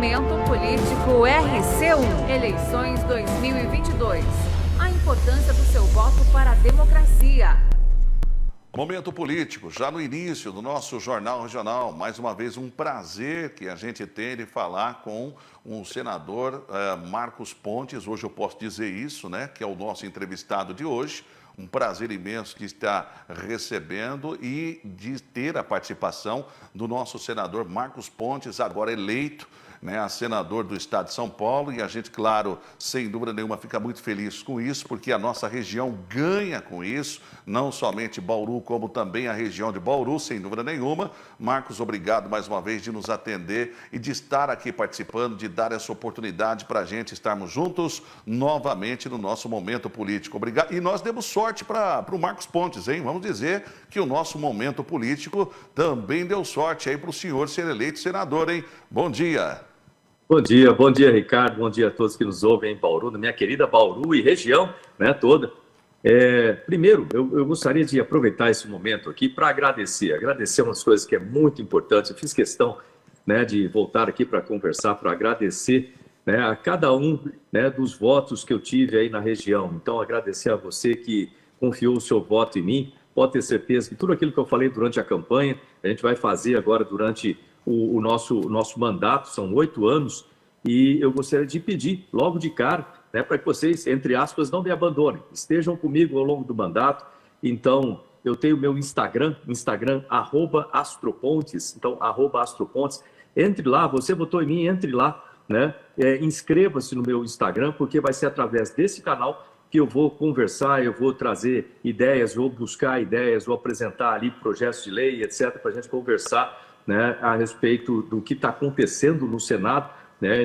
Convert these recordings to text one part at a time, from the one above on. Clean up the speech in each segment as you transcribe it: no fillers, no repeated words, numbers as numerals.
Momento Político RC1, eleições 2022. A importância do seu voto para a democracia. Momento Político, já no início do nosso Jornal Regional. Mais uma vez, um prazer que a gente tem de falar com o senador Marcos Pontes. Hoje eu posso dizer isso, né? Que é o nosso entrevistado de hoje. Um prazer imenso de estar recebendo e de ter a participação do nosso senador Marcos Pontes, agora eleito, né, a senador do estado de São Paulo. E a gente, claro, sem dúvida nenhuma, fica muito feliz com isso, porque a nossa região ganha com isso, não somente Bauru, como também a região de Bauru, sem dúvida nenhuma. Marcos, obrigado mais uma vez de nos atender e de estar aqui participando, de dar essa oportunidade para a gente estarmos juntos novamente no nosso Momento Político. Obrigado. E nós demos sorte para o Marcos Pontes, hein? Vamos dizer que o nosso Momento Político também deu sorte aí para o senhor ser eleito senador, hein? Bom dia. Bom dia, Ricardo, bom dia a todos que nos ouvem em Bauru, na minha querida Bauru e região, né, toda. Primeiro, eu gostaria de aproveitar esse momento aqui para agradecer umas coisas que é muito importante. Eu fiz questão, né, de voltar aqui para conversar, para agradecer, né, a cada um, né, dos votos que eu tive aí na região. Então, agradecer a você que confiou o seu voto em mim. Pode ter certeza que tudo aquilo que eu falei durante a campanha, a gente vai fazer agora durante o nosso mandato. São 8 anos, e eu gostaria de pedir logo de cara, né, para que vocês, entre aspas, não me abandonem, estejam comigo ao longo do mandato. Então, eu tenho meu Instagram, @astropontes, então, @astropontes, entre lá, você votou em mim, entre lá, né, inscreva-se no meu Instagram, porque vai ser através desse canal que eu vou conversar, eu vou trazer ideias, vou buscar ideias, vou apresentar ali projetos de lei, etc., para a gente conversar, né, a respeito do que está acontecendo no Senado, né,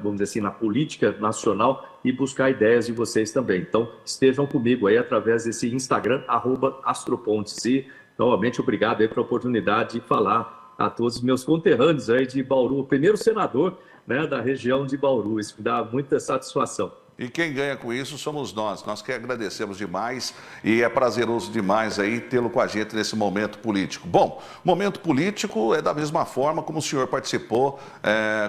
vamos dizer assim, na política nacional, e buscar ideias de vocês também. Então, estejam comigo aí através desse Instagram, @astropontes. E, novamente, obrigado aí pela oportunidade de falar a todos os meus conterrâneos aí de Bauru, o primeiro senador, né, da região de Bauru. Isso me dá muita satisfação. E quem ganha com isso somos nós. Nós que agradecemos demais, e é prazeroso demais aí tê-lo com a gente nesse momento político. Bom, momento político é da mesma forma como o senhor participou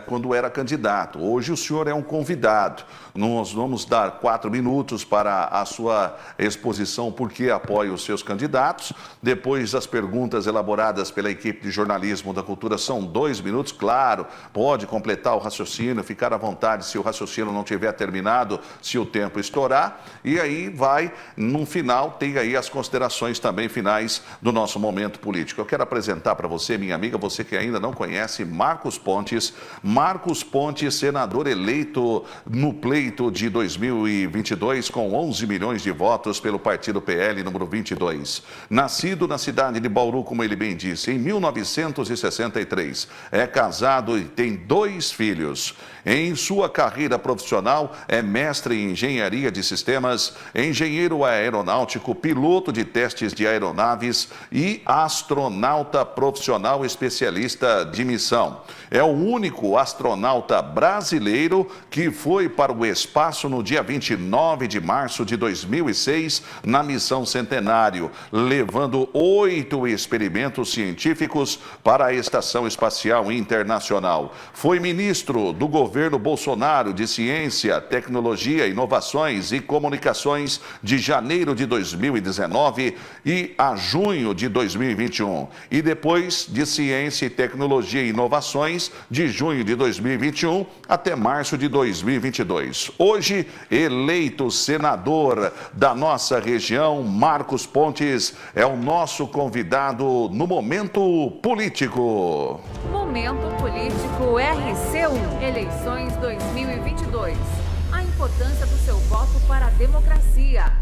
quando era candidato. Hoje o senhor é um convidado. Nós vamos dar 4 minutos para a sua exposição, por que apoia os seus candidatos. Depois, as perguntas elaboradas pela equipe de jornalismo da cultura são 2 minutos. Claro, pode completar o raciocínio, ficar à vontade se o raciocínio não tiver terminado, se o tempo estourar, e aí vai, no final, tem aí as considerações também finais do nosso momento político. Eu quero apresentar para você, minha amiga, você que ainda não conhece, Marcos Pontes. Marcos Pontes, senador eleito no pleito de 2022, com 11 milhões de votos pelo partido PL número 22. Nascido na cidade de Bauru, como ele bem disse, em 1963. É casado e tem 2 filhos. Em sua carreira profissional, é mestre em engenharia de sistemas, engenheiro aeronáutico, piloto de testes de aeronaves e astronauta profissional especialista de missão. É o único astronauta brasileiro que foi para o espaço no dia 29 de março de 2006, na missão Centenário, levando 8 experimentos científicos para a Estação Espacial Internacional. Foi ministro do governo Bolsonaro de Ciência, Tecnologia, Inovações e Comunicações de janeiro de 2019 e a junho de 2021. E depois de Ciência, Tecnologia e Inovações de junho de 2021 até março de 2022. Hoje, eleito senador da nossa região, Marcos Pontes é o nosso convidado no Momento Político. Momento Político RC1, eleições 2022. A importância do seu voto para a democracia.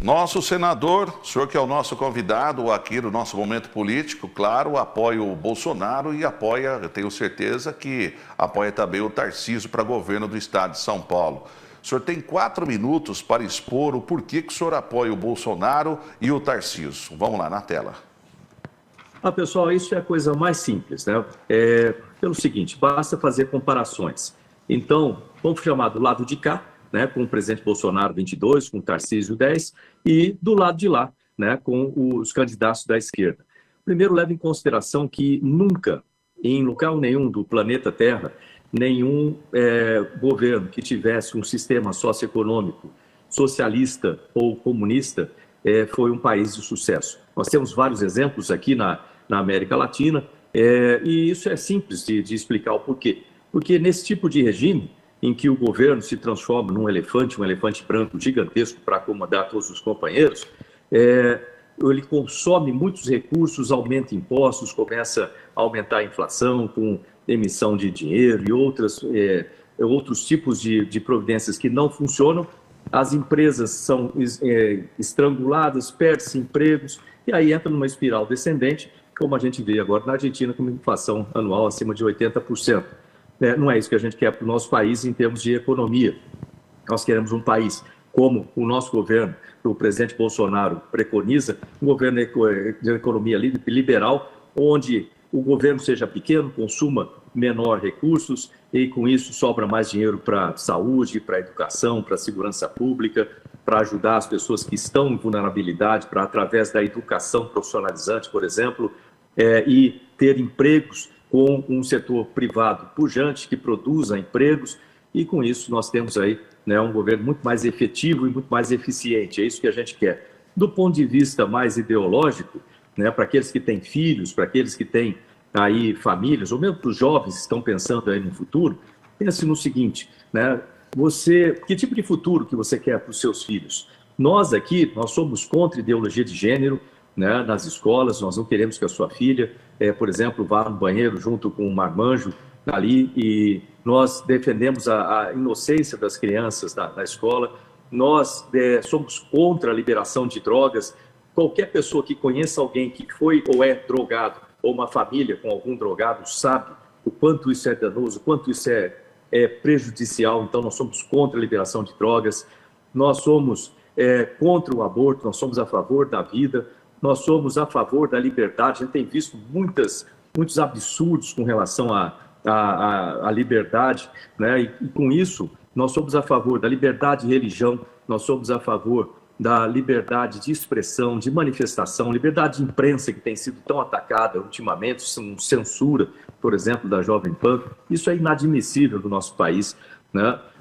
Nosso senador, o senhor que é o nosso convidado aqui do nosso Momento Político, claro, apoia o Bolsonaro e apoia, eu tenho certeza que apoia também o Tarcísio para governo do estado de São Paulo. O senhor tem 4 minutos para expor o porquê que o senhor apoia o Bolsonaro e o Tarcísio. Vamos lá, na tela. Pessoal, isso é a coisa mais simples, né? Pelo seguinte, basta fazer comparações. Então, vamos chamar do lado de cá, né, com o presidente Bolsonaro 22, com o Tarcísio 10, e do lado de lá, né, com os candidatos da esquerda. Primeiro, leve em consideração que nunca em local nenhum do planeta Terra, nenhum governo que tivesse um sistema socioeconômico socialista ou comunista foi um país de sucesso. Nós temos vários exemplos aqui na América Latina, e isso é simples de explicar o porquê. Porque nesse tipo de regime, em que o governo se transforma num elefante, um elefante branco gigantesco para acomodar todos os companheiros, ele consome muitos recursos, aumenta impostos, começa a aumentar a inflação com emissão de dinheiro e outros tipos de providências que não funcionam. As empresas são estranguladas, perde-se empregos, e aí entra numa espiral descendente, como a gente vê agora na Argentina, com uma inflação anual acima de 80%. Não é isso que a gente quer para o nosso país em termos de economia. Nós queremos um país como o nosso governo, o presidente Bolsonaro preconiza, um governo de economia liberal, onde o governo seja pequeno, consuma menor recursos e com isso sobra mais dinheiro para saúde, para educação, para segurança pública, para ajudar as pessoas que estão em vulnerabilidade, para através da educação profissionalizante, por exemplo, e ter empregos com um setor privado pujante que produza empregos, e com isso nós temos aí um governo muito mais efetivo e muito mais eficiente. É isso que a gente quer. Do ponto de vista mais ideológico, para aqueles que têm filhos, para aqueles que têm aí famílias, ou mesmo para os jovens que estão pensando aí no futuro, pense no seguinte, que tipo de futuro que você quer para os seus filhos? Nós aqui, nós somos contra ideologia de gênero, nas escolas. Nós não queremos que a sua filha, por exemplo, vá no banheiro junto com um marmanjo ali, e nós defendemos a inocência das crianças na escola. Nós somos contra a liberação de drogas. Qualquer pessoa que conheça alguém que foi ou é drogado, ou uma família com algum drogado, sabe o quanto isso é danoso, o quanto isso é prejudicial. Então, nós somos contra a liberação de drogas, nós somos contra o aborto, nós somos a favor da vida, nós somos a favor da liberdade. A gente tem visto muitos absurdos com relação à liberdade, e com isso nós somos a favor da liberdade de religião, nós somos a favor da liberdade de expressão, de manifestação, liberdade de imprensa, que tem sido tão atacada ultimamente, censura, por exemplo, da Jovem Pan. Isso é inadmissível no nosso país.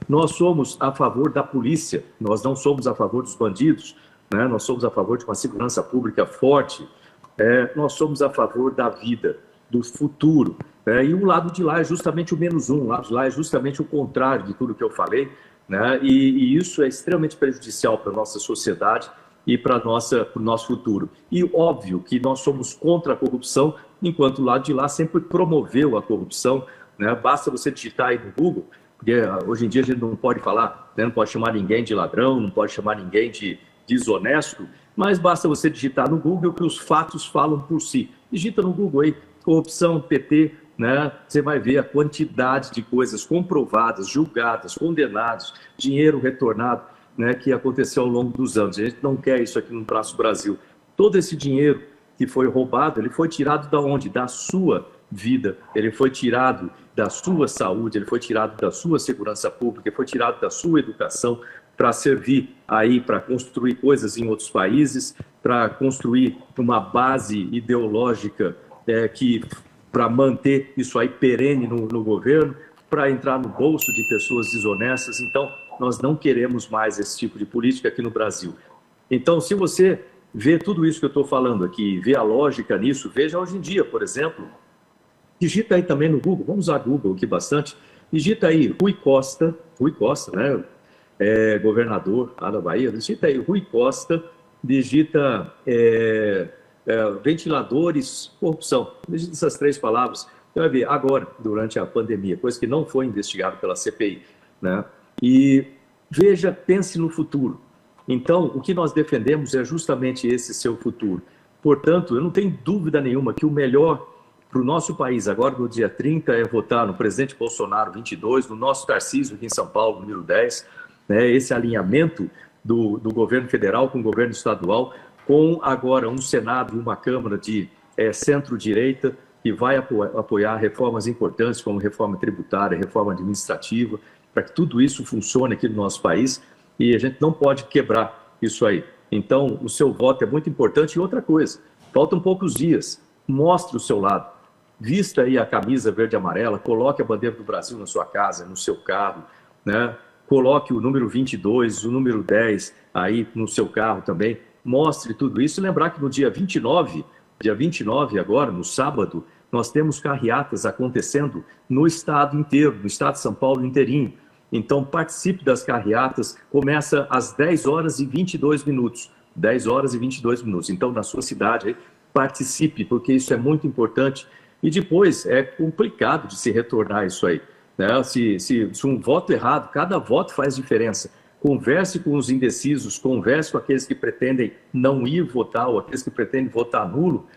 Nós somos a favor da polícia, nós não somos a favor dos bandidos, nós somos a favor de uma segurança pública forte, nós somos a favor da vida, do futuro. E o lado de lá é justamente o menos um, o lado de lá é justamente o contrário de tudo que eu falei, e isso é extremamente prejudicial para a nossa sociedade e para o nosso futuro. E óbvio que nós somos contra a corrupção, enquanto o lado de lá sempre promoveu a corrupção. Basta você digitar aí no Google, porque hoje em dia a gente não pode falar, não pode chamar ninguém de ladrão, não pode chamar ninguém de desonesto, mas basta você digitar no Google que os fatos falam por si. Digita no Google aí, corrupção, PT, você vai ver a quantidade de coisas comprovadas, julgadas, condenadas, dinheiro retornado, que aconteceu ao longo dos anos. A gente não quer isso aqui no nosso Brasil. Todo esse dinheiro que foi roubado, ele foi tirado da onde? Da sua vida, ele foi tirado da sua saúde, ele foi tirado da sua segurança pública, ele foi tirado da sua educação, para servir aí para construir coisas em outros países, para construir uma base ideológica para manter isso aí perene no governo, para entrar no bolso de pessoas desonestas. Então, nós não queremos mais esse tipo de política aqui no Brasil. Então, se você vê tudo isso que eu estou falando aqui, vê a lógica nisso, veja hoje em dia, por exemplo, digita aí também no Google, vamos usar Google aqui bastante, digita aí Rui Costa, governador lá da Bahia, digita aí Rui Costa, digita ventiladores, corrupção, digita essas 3 palavras, você vai ver agora, durante a pandemia, coisa que não foi investigada pela CPI, e veja, pense no futuro. Então, o que nós defendemos é justamente esse seu futuro. Portanto, eu não tenho dúvida nenhuma que o melhor para o nosso país agora, no dia 30, é votar no presidente Bolsonaro 22, no nosso Tarcísio aqui em São Paulo, número 10, esse alinhamento do governo federal com o governo estadual, com agora um Senado e uma Câmara de centro-direita, que vai apoiar reformas importantes, como reforma tributária, reforma administrativa, para que tudo isso funcione aqui no nosso país, e a gente não pode quebrar isso aí. Então, o seu voto é muito importante. E outra coisa, faltam poucos dias, mostre o seu lado. vista aí a camisa verde e amarela, coloque a bandeira do Brasil na sua casa, no seu carro, né? Coloque o número 22, o número 10 aí no seu carro também, mostre tudo isso. E lembrar que no dia 29 agora, no sábado, nós temos carreatas acontecendo no estado inteiro, no estado de São Paulo inteirinho. Então, participe das carreatas, começa às 10 horas e 22 minutos. 10 horas e 22 minutos. Então, na sua cidade, participe, porque isso é muito importante. E depois, é complicado de se retornar isso aí, né? Se um voto errado, cada voto faz diferença. Converse com os indecisos, converse com aqueles que pretendem não ir votar ou aqueles que pretendem votar nulo,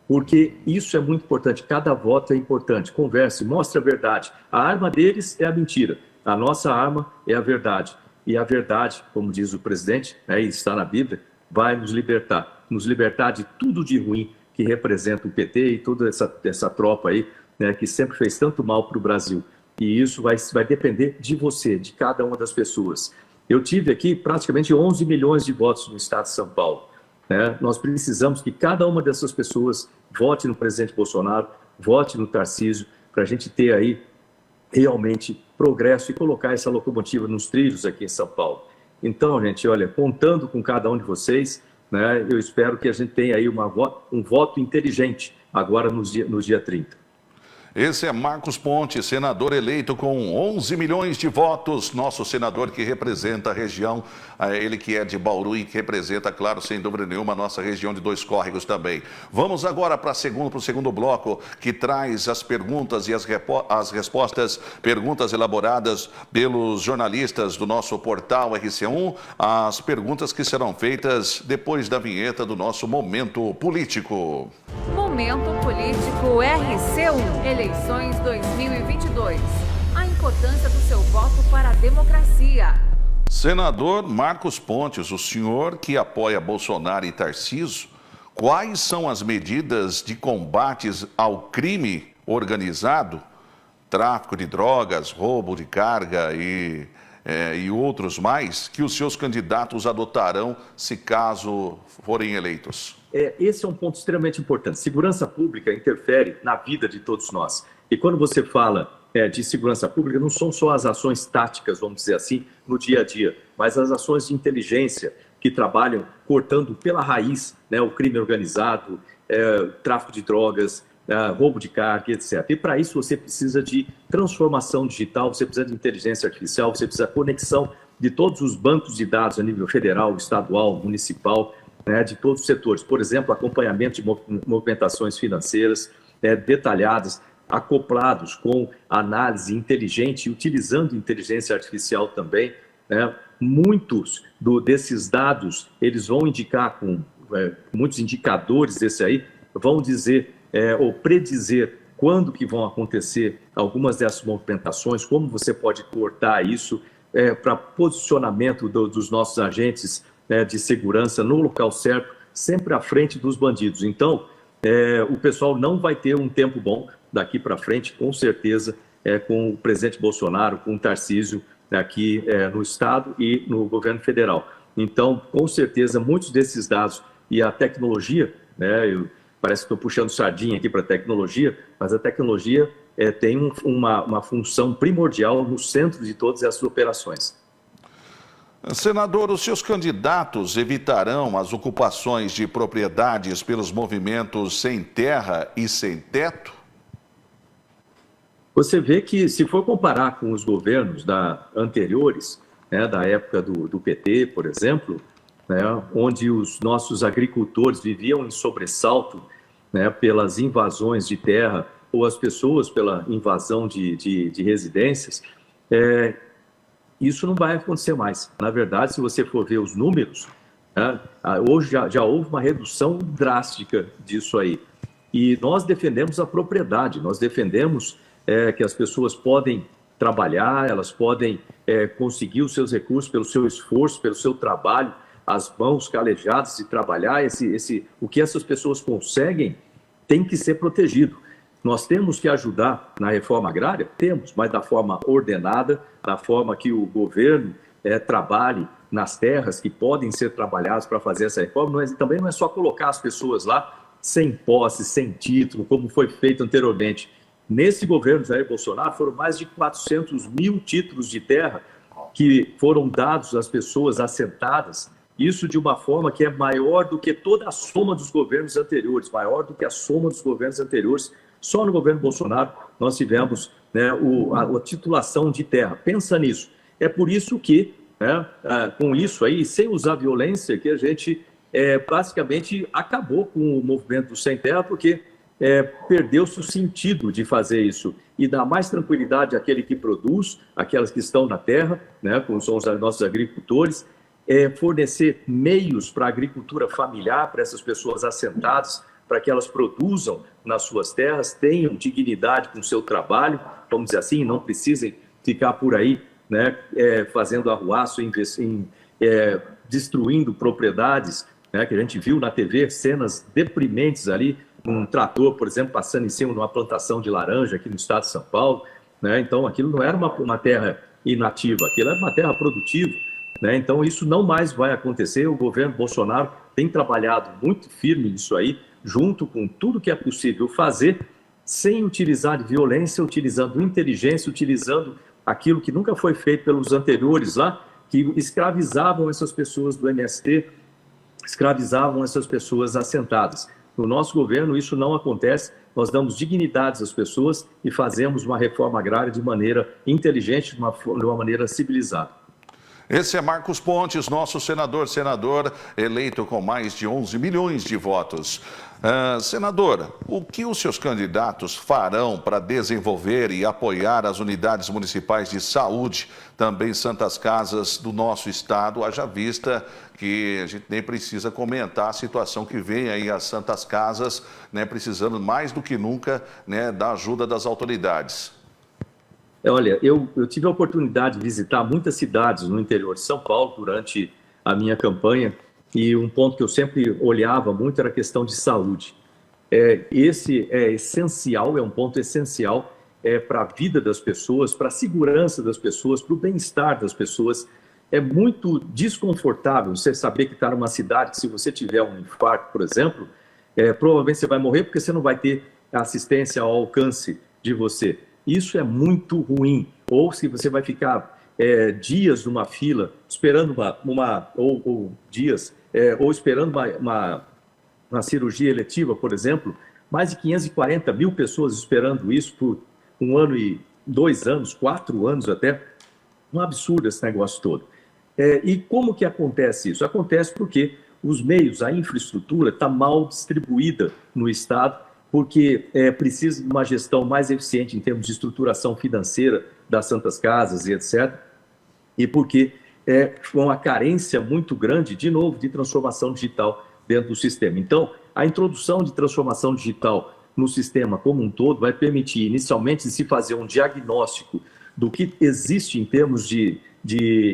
porque isso é muito importante. Cada voto é importante. Converse, mostre a verdade. A arma deles é a mentira. A nossa arma é a verdade. E a verdade, como diz o presidente, né, e está na Bíblia, vai nos libertar de tudo de ruim que representa o PT e toda essa tropa aí, né, que sempre fez tanto mal para o Brasil. E isso vai depender de você, de cada uma das pessoas. Eu tive aqui praticamente 11 milhões de votos no estado de São Paulo, né? Nós precisamos que cada uma dessas pessoas vote no presidente Bolsonaro, vote no Tarcísio, para a gente ter aí realmente progresso e colocar essa locomotiva nos trilhos aqui em São Paulo. Então, gente, olha, contando com cada um de vocês, né, eu espero que a gente tenha aí um voto inteligente agora no dia 30. Esse é Marcos Pontes, senador eleito com 11 milhões de votos, nosso senador que representa a região, ele que é de Bauru e que representa, claro, sem dúvida nenhuma, a nossa região de Dois Córregos também. Vamos agora para o segundo bloco, que traz as perguntas e as respostas, perguntas elaboradas pelos jornalistas do nosso portal RC1, as perguntas que serão feitas depois da vinheta do nosso Momento Político. Momento Político RC1, eleições 2022. A importância do seu voto para a democracia. Senador Marcos Pontes, o senhor que apoia Bolsonaro e Tarcísio, quais são as medidas de combates ao crime organizado, tráfico de drogas, roubo de carga e outros mais, que os seus candidatos adotarão se caso forem eleitos? Esse é um ponto extremamente importante. Segurança pública interfere na vida de todos nós. E quando você fala de segurança pública, não são só as ações táticas, vamos dizer assim, no dia a dia, mas as ações de inteligência que trabalham cortando pela raiz, né, o crime organizado, tráfico de drogas, roubo de carga, etc. E para isso você precisa de transformação digital, você precisa de inteligência artificial, você precisa de conexão de todos os bancos de dados a nível federal, estadual, municipal, né, de todos os setores. Por exemplo, acompanhamento de movimentações financeiras detalhadas, acoplados com análise inteligente, utilizando inteligência artificial também, né? Muitos desses dados, eles vão indicar, com muitos indicadores desse aí, vão dizer ou predizer quando que vão acontecer algumas dessas movimentações, como você pode cortar isso para posicionamento dos nossos agentes de segurança no local certo, sempre à frente dos bandidos. Então, o pessoal não vai ter um tempo bom daqui para frente, com certeza, com o presidente Bolsonaro, com o Tarcísio, aqui no Estado e no governo federal. Então, com certeza, muitos desses dados e a tecnologia, né, parece que estou puxando sardinha aqui para a tecnologia, mas a tecnologia tem uma função primordial no centro de todas essas operações. Senador, os seus candidatos evitarão as ocupações de propriedades pelos movimentos sem terra e sem teto? Você vê que, se for comparar com os governos anteriores, né, da época do PT, por exemplo, né, onde os nossos agricultores viviam em sobressalto, né, pelas invasões de terra ou as pessoas pela invasão de residências, isso não vai acontecer mais. Na verdade, se você for ver os números, né, hoje já houve uma redução drástica disso aí. E nós defendemos a propriedade, nós defendemos que as pessoas podem trabalhar, elas podem conseguir os seus recursos pelo seu esforço, pelo seu trabalho, as mãos calejadas de trabalhar. O que essas pessoas conseguem tem que ser protegido. Nós temos que ajudar na reforma agrária? Temos, mas da forma ordenada, da forma que o governo trabalhe nas terras que podem ser trabalhadas para fazer essa reforma. Também não é só colocar as pessoas lá sem posse, sem título, como foi feito anteriormente. Nesse governo Jair Bolsonaro, foram mais de 400 mil títulos de terra que foram dados às pessoas assentadas, isso de uma forma que é maior do que toda a soma dos governos anteriores, maior do que a soma dos governos anteriores. Só no governo Bolsonaro nós tivemos, né, a titulação de terra. Pensa nisso. É por isso que, né, com isso aí, sem usar violência, que a gente basicamente acabou com o movimento do Sem Terra, porque perdeu-se o sentido de fazer isso e dar mais tranquilidade àquele que produz, aquelas que estão na terra, né, como são os nossos agricultores, fornecer meios para a agricultura familiar, para essas pessoas assentadas, para que elas produzam nas suas terras, tenham dignidade com o seu trabalho, vamos dizer assim, não precisem ficar por aí, né, fazendo arruaço, destruindo propriedades, né, que a gente viu na TV, cenas deprimentes ali, um trator, por exemplo, passando em cima de uma plantação de laranja aqui no estado de São Paulo, né? Então aquilo não era uma terra inativa, aquilo era uma terra produtiva, né? Então isso não mais vai acontecer. O governo Bolsonaro tem trabalhado muito firme nisso aí, junto com tudo que é possível fazer, sem utilizar de violência, utilizando inteligência, utilizando aquilo que nunca foi feito pelos anteriores lá, que escravizavam essas pessoas do MST, escravizavam essas pessoas assentadas. No nosso governo isso não acontece, nós damos dignidades às pessoas e fazemos uma reforma agrária de maneira inteligente, de uma maneira civilizada. Esse é Marcos Pontes, nosso senador eleito com mais de 11 milhões de votos. Senador, o que os seus candidatos farão para desenvolver e apoiar as unidades municipais de saúde, também santas casas do nosso estado, haja vista que a gente nem precisa comentar a situação que vem aí as santas casas, né, precisando mais do que nunca, né, da ajuda das autoridades? Olha, eu tive a oportunidade de visitar muitas cidades no interior de São Paulo durante a minha campanha e um ponto que eu sempre olhava muito era a questão de saúde. Esse é essencial, é um ponto essencial para a vida das pessoas, para a segurança das pessoas, para o bem-estar das pessoas. É muito desconfortável você saber que está numa cidade que se você tiver um infarto, por exemplo, provavelmente você vai morrer porque você não vai ter assistência ao alcance de você. Isso é muito ruim. Ou se você vai ficar dias numa fila esperando ou esperando uma cirurgia eletiva, por exemplo, mais de 540 mil pessoas esperando isso por 1 ano e 2 anos, 4 anos até. Um absurdo esse negócio todo. E como que acontece isso? Acontece porque os meios, a infraestrutura está mal distribuída no Estado, porque precisa de uma gestão mais eficiente em termos de estruturação financeira das santas casas e etc. E porque uma carência muito grande, de novo, de transformação digital dentro do sistema. Então, a introdução de transformação digital no sistema como um todo vai permitir, inicialmente, se fazer um diagnóstico do que existe em termos de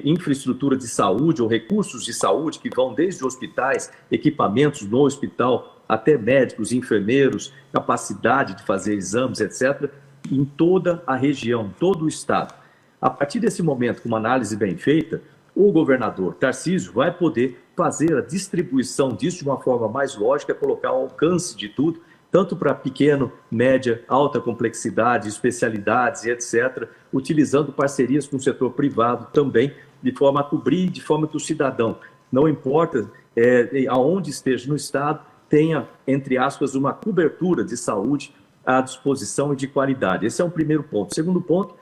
infraestrutura de saúde ou recursos de saúde que vão desde hospitais, equipamentos no hospital, até médicos, enfermeiros, capacidade de fazer exames, etc., em toda a região, todo o estado. A partir desse momento, com uma análise bem feita, o governador Tarcísio vai poder fazer a distribuição disso de uma forma mais lógica, colocar ao alcance de tudo, tanto para pequeno, média, alta complexidade, especialidades e etc., utilizando parcerias com o setor privado também, de forma a cobrir, de forma que o cidadão, não importa aonde esteja no estado, tenha, entre aspas, uma cobertura de saúde à disposição e de qualidade. Esse é um primeiro ponto. O segundo ponto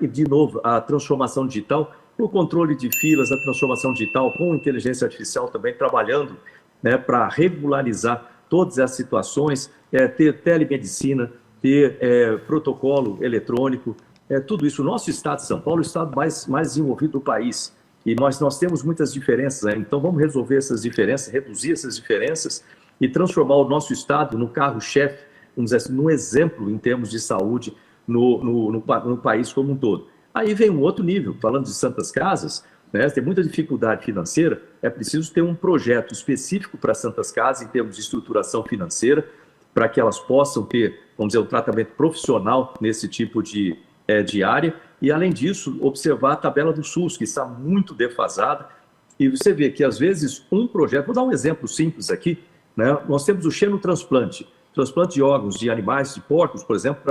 de novo, a transformação digital, o controle de filas, a transformação digital com inteligência artificial também trabalhando, né, para regularizar todas as situações, ter telemedicina, ter protocolo eletrônico, tudo isso. O nosso estado de São Paulo é o estado mais desenvolvido do país. E nós temos muitas diferenças, então vamos resolver essas diferenças, reduzir essas diferenças e transformar o nosso estado no carro-chefe, vamos dizer assim, num exemplo em termos de saúde no país como um todo. Aí vem um outro nível, falando de santas casas, né, tem muita dificuldade financeira, é preciso ter um projeto específico para santas casas em termos de estruturação financeira, para que elas possam ter, vamos dizer, um tratamento profissional nesse tipo de área. E, além disso, observar a tabela do SUS, que está muito defasada. E você vê que, às vezes, um projeto... Vou dar um exemplo simples aqui. né? Nós temos o xenotransplante, transplante de órgãos de animais, de porcos, por exemplo,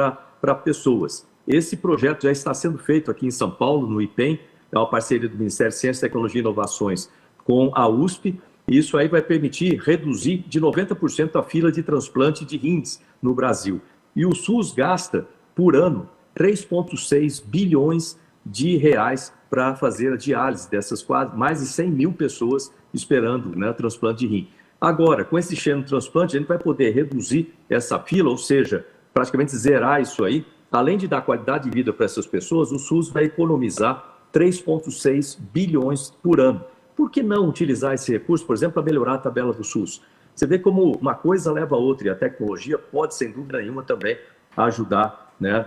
para pessoas. Esse projeto já está sendo feito aqui em São Paulo, no IPEM, é uma parceria do Ministério de Ciência, Tecnologia e Inovações com a USP, e isso aí vai permitir reduzir de 90% a fila de transplante de rins no Brasil. E o SUS gasta, por ano, 3,6 bilhões de reais para fazer a diálise dessas mais de 100 mil pessoas esperando, né, transplante de rim. Agora, com esse xenotransplante, a gente vai poder reduzir essa fila, ou seja, praticamente zerar isso aí. Além de dar qualidade de vida para essas pessoas, o SUS vai economizar 3,6 bilhões por ano. Por que não utilizar esse recurso, por exemplo, para melhorar a tabela do SUS? Você vê como uma coisa leva a outra, e a tecnologia pode, sem dúvida nenhuma, também ajudar, né,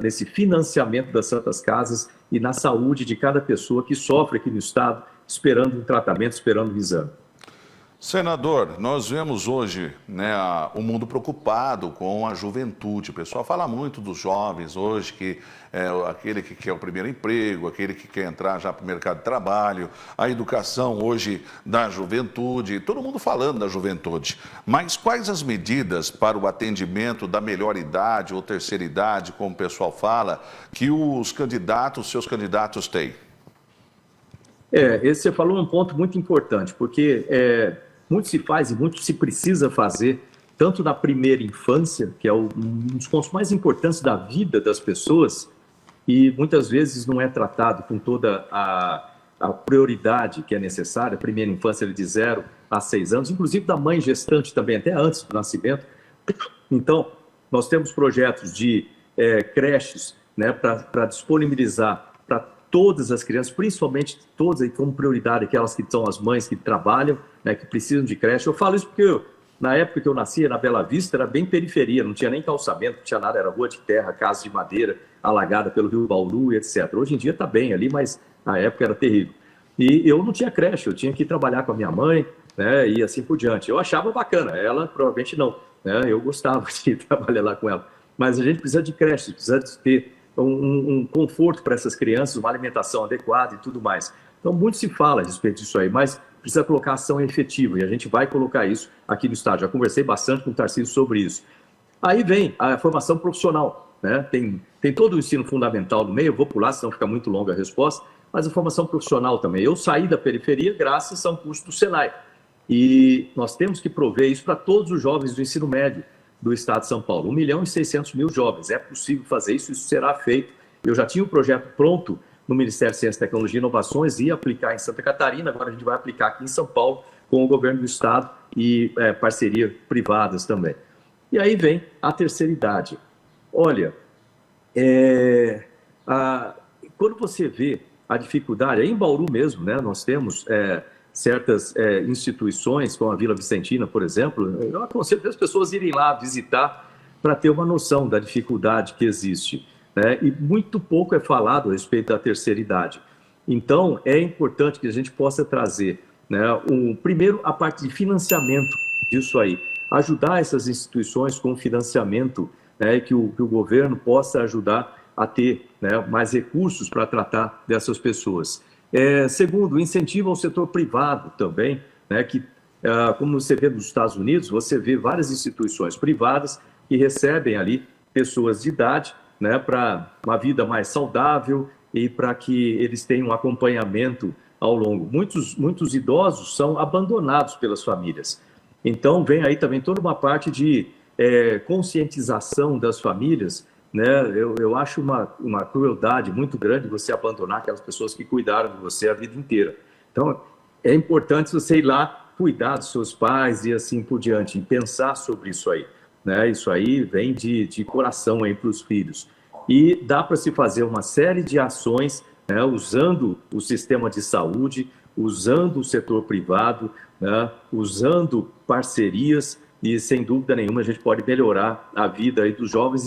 nesse financiamento das santas casas e na saúde de cada pessoa que sofre aqui no Estado, esperando um tratamento, esperando um exame. Senador, nós vemos hoje, né, o mundo preocupado com a juventude. O pessoal fala muito dos jovens hoje, que é aquele que quer o primeiro emprego, aquele que quer entrar já para o mercado de trabalho, a educação hoje da juventude, todo mundo falando da juventude. Mas quais as medidas para o atendimento da melhor idade ou terceira idade, como o pessoal fala, que os candidatos, seus candidatos têm? Esse você falou um ponto muito importante, porque muito se faz e muito se precisa fazer, tanto na primeira infância, que é um dos pontos mais importantes da vida das pessoas, e muitas vezes não é tratado com toda a prioridade que é necessária, a primeira infância de 0 a 6 anos, inclusive da mãe gestante também, até antes do nascimento. Então, nós temos projetos de creches, né, para disponibilizar para todas as crianças, principalmente todas aí como prioridade, aquelas que são as mães que trabalham, né, que precisam de creche. Eu falo isso porque na época que eu nascia, na Bela Vista, era bem periferia, não tinha nem calçamento, não tinha nada, era rua de terra, casa de madeira, alagada pelo rio Bauru e etc. Hoje em dia está bem ali, mas na época era terrível. E eu não tinha creche, eu tinha que trabalhar com a minha mãe, né, e assim por diante. Eu achava bacana, ela provavelmente não, né, eu gostava de trabalhar lá com ela. Mas a gente precisa de creche, precisa de ter um conforto para essas crianças, uma alimentação adequada e tudo mais. Então, muito se fala a respeito disso aí, mas precisa colocar ação efetiva, e a gente vai colocar isso aqui no Estado. Já conversei bastante com o Tarcísio sobre isso. Aí vem a formação profissional, né? Tem todo o ensino fundamental no meio, eu vou pular, senão fica muito longa a resposta, mas a formação profissional também. Eu saí da periferia graças a um curso do Senai, e nós temos que prover isso para todos os jovens do ensino médio do Estado de São Paulo. 1.600.000 jovens. É possível fazer isso, isso será feito. Eu já tinha o projeto pronto no Ministério de Ciência, Tecnologia e Inovações, ia aplicar em Santa Catarina, agora a gente vai aplicar aqui em São Paulo com o governo do Estado e parcerias privadas também. E aí vem a terceira idade. Olha, quando você vê a dificuldade, aí em Bauru mesmo, né, nós temos certas instituições, como a Vila Vicentina, por exemplo, eu aconselho as pessoas irem lá visitar para ter uma noção da dificuldade que existe, né? E muito pouco é falado a respeito da terceira idade. Então, é importante que a gente possa trazer, né, primeiro, a parte de financiamento disso aí, ajudar essas instituições com financiamento, né, que o governo possa ajudar a ter, né, mais recursos para tratar dessas pessoas. Segundo, incentivo ao setor privado também, né, que, como você vê nos Estados Unidos, você vê várias instituições privadas que recebem ali pessoas de idade, né, para uma vida mais saudável e para que eles tenham um acompanhamento ao longo. Muitos idosos são abandonados pelas famílias. Então, vem aí também toda uma parte de conscientização das famílias, né? Eu acho uma crueldade muito grande você abandonar aquelas pessoas que cuidaram de você a vida inteira. Então, é importante você ir lá cuidar dos seus pais e assim por diante, e pensar sobre isso aí, né? Isso aí vem de coração aí para os filhos. E dá para se fazer uma série de ações, né, usando o sistema de saúde, usando o setor privado, né, usando parcerias, e sem dúvida nenhuma a gente pode melhorar a vida aí dos jovens,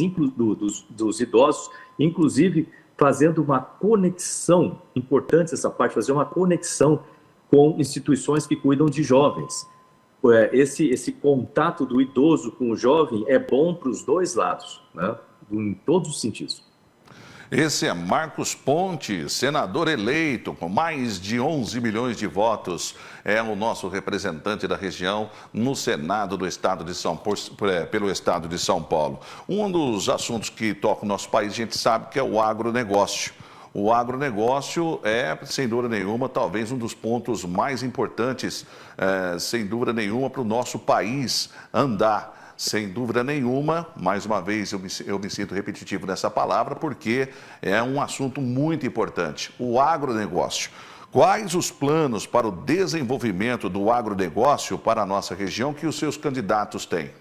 dos idosos, inclusive fazendo uma conexão, importante essa parte, fazer uma conexão com instituições que cuidam de jovens. Esse contato do idoso com o jovem é bom para os dois lados, né, em todos os sentidos. Esse é Marcos Pontes, senador eleito com mais de 11 milhões de votos. É o nosso representante da região no Senado do Estado de pelo Estado de São Paulo. Um dos assuntos que toca o nosso país, a gente sabe que é o agronegócio. O agronegócio é, sem dúvida nenhuma, talvez um dos pontos mais importantes, sem dúvida nenhuma, para o nosso país andar. Sem dúvida nenhuma, mais uma vez eu me sinto repetitivo nessa palavra, porque é um assunto muito importante. O agronegócio. Quais os planos para o desenvolvimento do agronegócio para a nossa região que os seus candidatos têm?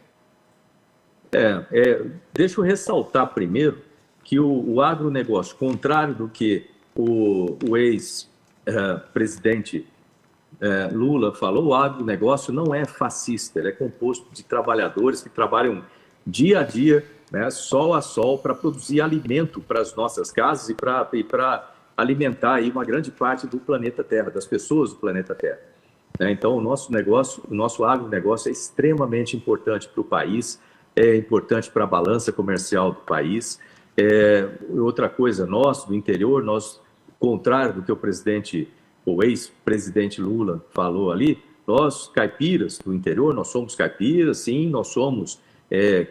Deixa eu ressaltar primeiro que o agronegócio, contrário do que o ex-presidente Lula falou, o agronegócio não é fascista, ele é composto de trabalhadores que trabalham dia a dia, né, sol a sol, para produzir alimento para as nossas casas e para alimentar aí uma grande parte do planeta Terra, das pessoas do planeta Terra. Então, o nosso agronegócio é extremamente importante para o país, é importante para a balança comercial do país. Outra coisa, nós, do interior, contrário do que o ex-presidente Lula falou ali, nós, caipiras do interior, nós somos caipiras, sim, nós somos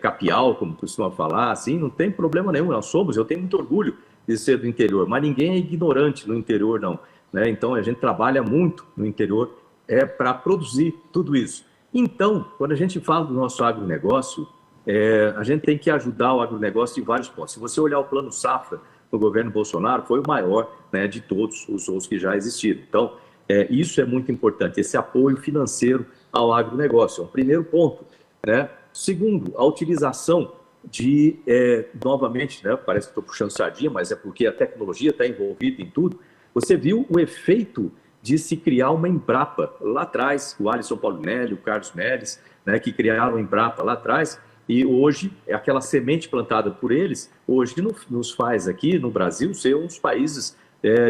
capial, como costuma falar, sim, não tem problema nenhum, eu tenho muito orgulho de ser do interior, mas ninguém é ignorante no interior, não. Né? Então, a gente trabalha muito no interior para produzir tudo isso. Então, quando a gente fala do nosso agronegócio, a gente tem que ajudar o agronegócio em vários pontos. Se você olhar o Plano Safra do governo Bolsonaro, foi o maior, né, de todos os outros que já existiram. Então, isso é muito importante, esse apoio financeiro ao agronegócio, é o primeiro ponto. Né? Segundo, a utilização novamente, né, parece que estou puxando sardinha, mas é porque a tecnologia está envolvida em tudo. Você viu o efeito de se criar uma Embrapa lá atrás, o Alisson Paulinelli, o Carlos Mérez, né, que criaram a Embrapa lá atrás, e hoje, aquela semente plantada por eles, hoje nos faz aqui no Brasil ser um dos países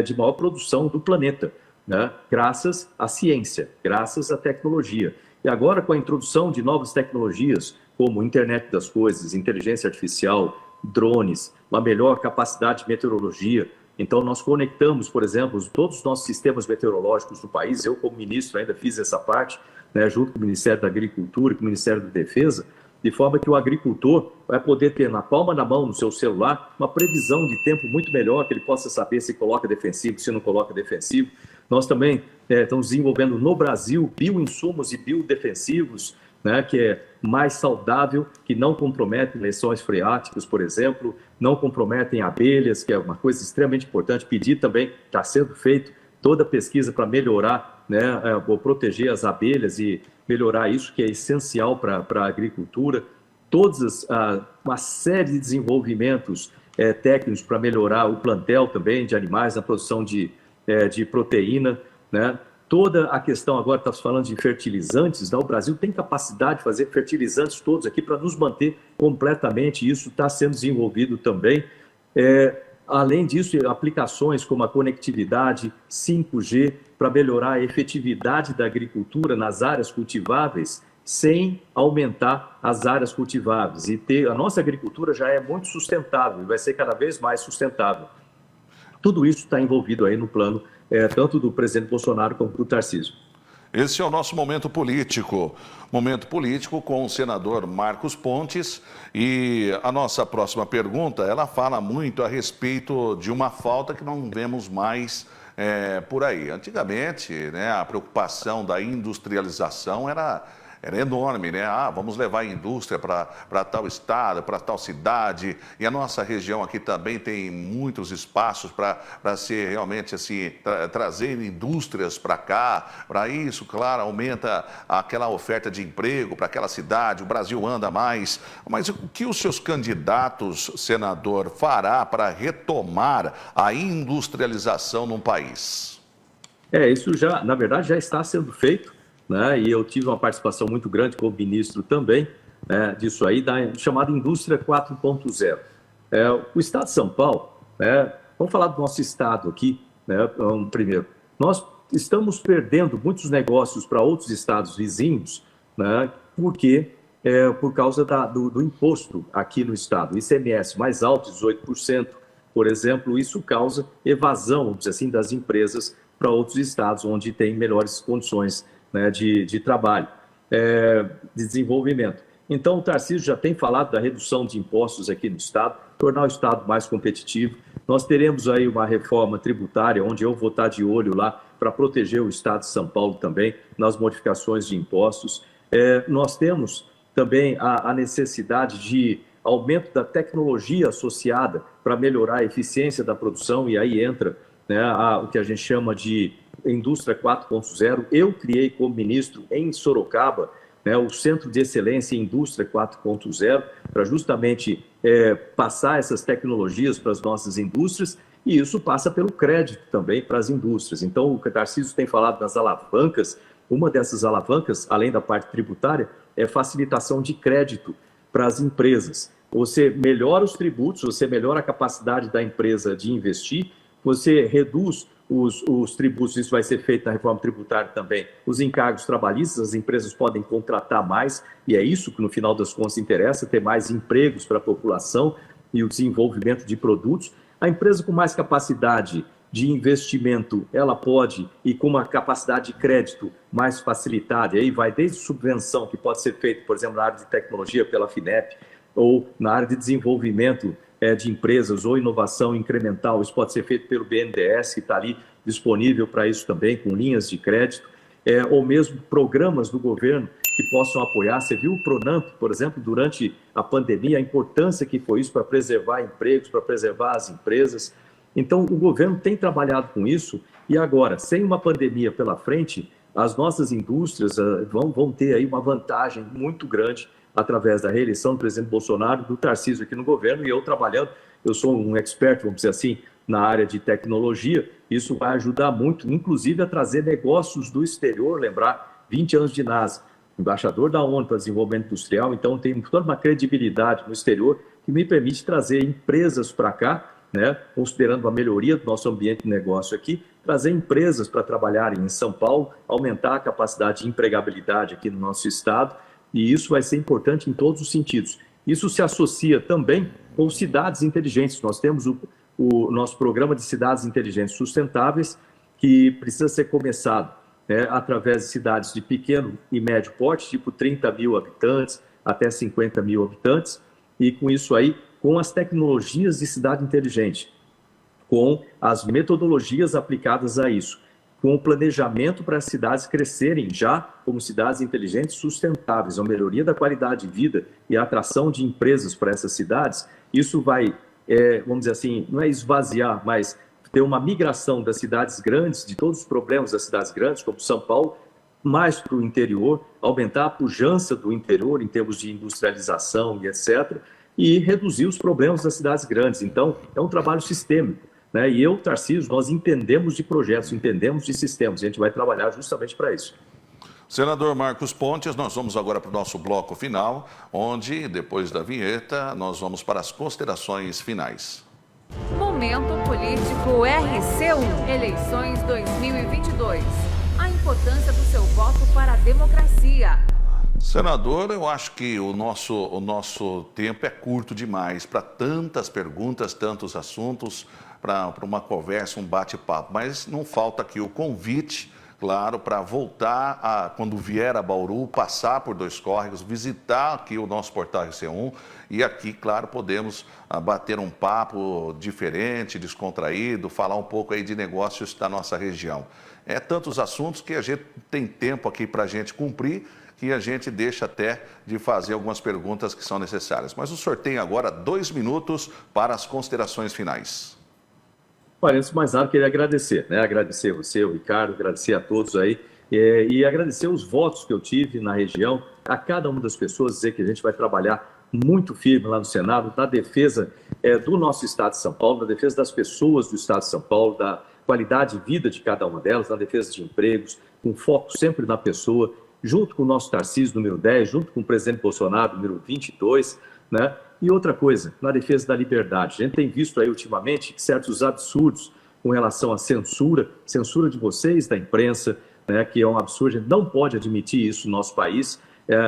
de maior produção do planeta, né? Graças à ciência, graças à tecnologia. E agora, com a introdução de novas tecnologias, como internet das coisas, inteligência artificial, drones, uma melhor capacidade de meteorologia, então nós conectamos, por exemplo, todos os nossos sistemas meteorológicos do país, eu como ministro ainda fiz essa parte, né, junto com o Ministério da Agricultura e com o Ministério da Defesa, de forma que o agricultor vai poder ter na palma da mão, no seu celular, uma previsão de tempo muito melhor, que ele possa saber se coloca defensivo, se não coloca defensivo. Nós também estamos desenvolvendo no Brasil bioinsumos e biodefensivos, né, que é mais saudável, que não comprometem lençóis freáticos, por exemplo, não comprometem abelhas, que é uma coisa extremamente importante. Pedir também, está sendo feito toda a pesquisa para melhorar, né, ou proteger as abelhas e melhorar isso, que é essencial para a agricultura. Uma série de desenvolvimentos técnicos para melhorar o plantel também de animais, na produção de proteína, né? Toda a questão, agora está falando de fertilizantes, né? O Brasil tem capacidade de fazer fertilizantes todos aqui para nos manter completamente, e isso está sendo desenvolvido também. Além disso, aplicações como a conectividade 5G para melhorar a efetividade da agricultura nas áreas cultiváveis, sem aumentar as áreas cultiváveis. A nossa agricultura já é muito sustentável e vai ser cada vez mais sustentável. Tudo isso está envolvido aí no plano, tanto do presidente Bolsonaro como do Tarcísio. Esse é o nosso momento político. Momento político com o senador Marcos Pontes. E a nossa próxima pergunta, ela fala muito a respeito de uma falta que não vemos mais por aí. Antigamente, né, a preocupação da industrialização era enorme, né? Vamos levar a indústria para tal estado, para tal cidade. E a nossa região aqui também tem muitos espaços para ser realmente assim, trazer indústrias para cá. Para isso, claro, aumenta aquela oferta de emprego para aquela cidade, o Brasil anda mais. Mas o que os seus candidatos, senador, fará para retomar a industrialização no país? Isso já, na verdade, já está sendo feito. Né? E eu tive uma participação muito grande como ministro também, né, disso aí, da chamada Indústria 4.0. O Estado de São Paulo, vamos falar do nosso Estado aqui, né, primeiro. Nós estamos perdendo muitos negócios para outros estados vizinhos, né, por causa do imposto aqui no Estado. O ICMS mais alto, 18%, por exemplo, isso causa evasão, vamos dizer assim, das empresas para outros estados onde tem melhores condições, né, de trabalho, de desenvolvimento. Então, o Tarcísio já tem falado da redução de impostos aqui no estado, tornar o estado mais competitivo. Nós teremos aí uma reforma tributária, onde eu vou estar de olho lá para proteger o estado de São Paulo também, nas modificações de impostos. Nós temos também a necessidade de aumento da tecnologia associada para melhorar a eficiência da produção, e aí entra, né, o que a gente chama de indústria 4.0. Eu criei como ministro em Sorocaba, né, o Centro de Excelência em Indústria 4.0, para justamente passar essas tecnologias para as nossas indústrias, e isso passa pelo crédito também para as indústrias. Então, o Tarcísio tem falado das alavancas. Uma dessas alavancas, além da parte tributária, é facilitação de crédito para as empresas. Você melhora os tributos, você melhora a capacidade da empresa de investir, você reduz os tributos, isso vai ser feito na reforma tributária também, os encargos trabalhistas, as empresas podem contratar mais, e é isso que no final das contas interessa, ter mais empregos para a população e o desenvolvimento de produtos. A empresa com mais capacidade de investimento, ela pode, e com uma capacidade de crédito mais facilitada, e aí vai desde subvenção, que pode ser feita, por exemplo, na área de tecnologia pela FINEP, ou na área de desenvolvimento de empresas ou inovação incremental, isso pode ser feito pelo BNDES, que está ali disponível para isso também, com linhas de crédito, ou mesmo programas do governo que possam apoiar. Você viu o Pronamp, por exemplo, durante a pandemia, a importância que foi isso para preservar empregos, para preservar as empresas. Então, o governo tem trabalhado com isso, e agora, sem uma pandemia pela frente, as nossas indústrias vão ter aí uma vantagem muito grande através da reeleição do presidente Bolsonaro, do Tarcísio aqui no governo, e eu trabalhando, eu sou um expert, vamos dizer assim, na área de tecnologia. Isso vai ajudar muito, inclusive a trazer negócios do exterior. Lembrar, 20 anos de NASA, embaixador da ONU para desenvolvimento industrial, então tem toda uma credibilidade no exterior que me permite trazer empresas para cá, né, considerando a melhoria do nosso ambiente de negócio aqui, trazer empresas para trabalharem em São Paulo, aumentar a capacidade de empregabilidade aqui no nosso estado, e isso vai ser importante em todos os sentidos. Isso se associa também com cidades inteligentes. Nós temos o nosso programa de cidades inteligentes sustentáveis, que precisa ser começado, né, através de cidades de pequeno e médio porte, tipo 30 mil habitantes até 50 mil habitantes, e com isso aí, com as tecnologias de cidade inteligente, com as metodologias aplicadas a isso, com o planejamento para as cidades crescerem já como cidades inteligentes sustentáveis, a melhoria da qualidade de vida e a atração de empresas para essas cidades. Isso vai, vamos dizer assim, não é esvaziar, mas ter uma migração das cidades grandes, de todos os problemas das cidades grandes, como São Paulo, mais para o interior, aumentar a pujança do interior em termos de industrialização e etc., e reduzir os problemas das cidades grandes. Então, é um trabalho sistêmico, né? E eu, Tarcísio, nós entendemos de projetos, entendemos de sistemas, e a gente vai trabalhar justamente para isso. Senador Marcos Pontes, nós vamos agora para o nosso bloco final, onde, depois da vinheta, nós vamos para as considerações finais. Momento Político RC1, eleições 2022. A importância do seu voto para a democracia. Senador, eu acho que o nosso tempo é curto demais para tantas perguntas, tantos assuntos, para uma conversa, um bate-papo. Mas não falta aqui o convite, claro, para voltar, quando vier a Bauru, passar por Dois Córregos, visitar aqui o nosso portal RC1 e aqui, claro, podemos bater um papo diferente, descontraído, falar um pouco aí de negócios da nossa região. É tantos assuntos que a gente tem tempo aqui para a gente cumprir, que a gente deixa até de fazer algumas perguntas que são necessárias. Mas o senhor tem agora 2 minutos para as considerações finais. Olha, antes de mais nada, queria agradecer, né? Agradecer você, o Ricardo, agradecer a todos aí e agradecer os votos que eu tive na região, a cada uma das pessoas, dizer que a gente vai trabalhar muito firme lá no Senado, na defesa do nosso Estado de São Paulo, na defesa das pessoas do Estado de São Paulo, da qualidade de vida de cada uma delas, na defesa de empregos, com foco sempre na pessoa, junto com o nosso Tarcísio, número 10, junto com o presidente Bolsonaro, número 22, né? E outra coisa, na defesa da liberdade. A gente tem visto aí ultimamente certos absurdos com relação à censura de vocês, da imprensa, né, que é um absurdo, a gente não pode admitir isso no nosso país.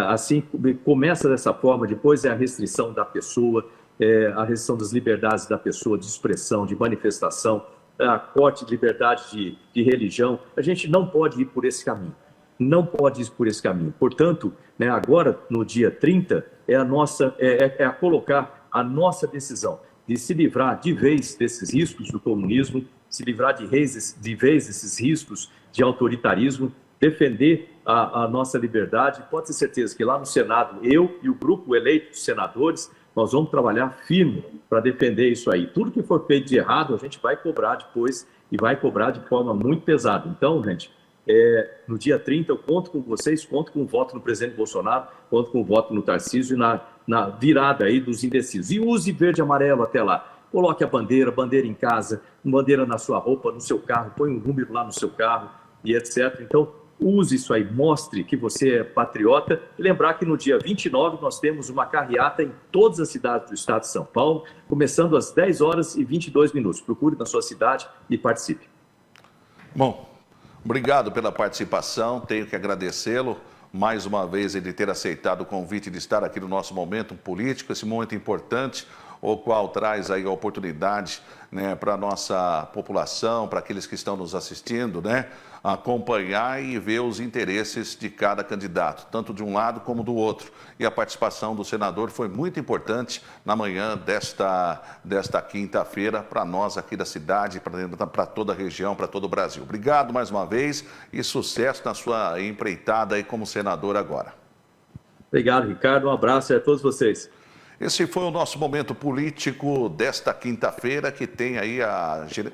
Assim, começa dessa forma, depois é a restrição da pessoa, a restrição das liberdades da pessoa, de expressão, de manifestação, a corte de liberdade de religião. A gente não pode ir por esse caminho. Não pode ir por esse caminho. Portanto, né, agora, no dia 30, é a colocar a nossa decisão de se livrar de vez desses riscos do comunismo, se livrar de vez desses riscos de autoritarismo, defender a nossa liberdade. Pode ter certeza que lá no Senado, eu e o grupo eleito de senadores, nós vamos trabalhar firme para defender isso aí. Tudo que for feito de errado, a gente vai cobrar depois e vai cobrar de forma muito pesada. Então, gente, no dia 30 eu conto com vocês, conto com o voto no presidente Bolsonaro, conto com o voto no Tarcísio e na virada aí dos indecisos. E use verde e amarelo até lá. Coloque a bandeira em casa, uma bandeira na sua roupa, no seu carro, põe um número lá no seu carro e etc. Então, use isso aí, mostre que você é patriota. E lembrar que no dia 29 nós temos uma carreata em todas as cidades do estado de São Paulo, começando às 10 horas e 22 minutos. Procure na sua cidade e participe. Bom, obrigado pela participação, tenho que agradecê-lo mais uma vez ele ter aceitado o convite de estar aqui no nosso momento político, esse momento importante, o qual traz aí a oportunidade, né, para a nossa população, para aqueles que estão nos assistindo, né, acompanhar e ver os interesses de cada candidato, tanto de um lado como do outro. E a participação do senador foi muito importante na manhã desta quinta-feira para nós aqui da cidade, para toda a região, para todo o Brasil. Obrigado mais uma vez e sucesso na sua empreitada aí como senador agora. Obrigado, Ricardo. Um abraço a todos vocês. Esse foi o nosso momento político desta quinta-feira, que tem aí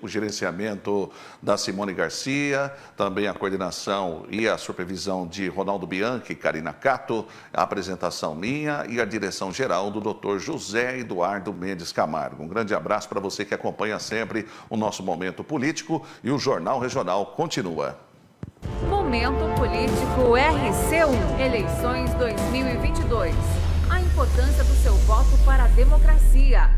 o gerenciamento da Simone Garcia, também a coordenação e a supervisão de Ronaldo Bianchi, Karina Cato, a apresentação minha e a direção geral do Dr. José Eduardo Mendes Camargo. Um grande abraço para você que acompanha sempre o nosso momento político e o Jornal Regional continua. Momento Político RC1, eleições 2022. A importância do seu voto para a democracia.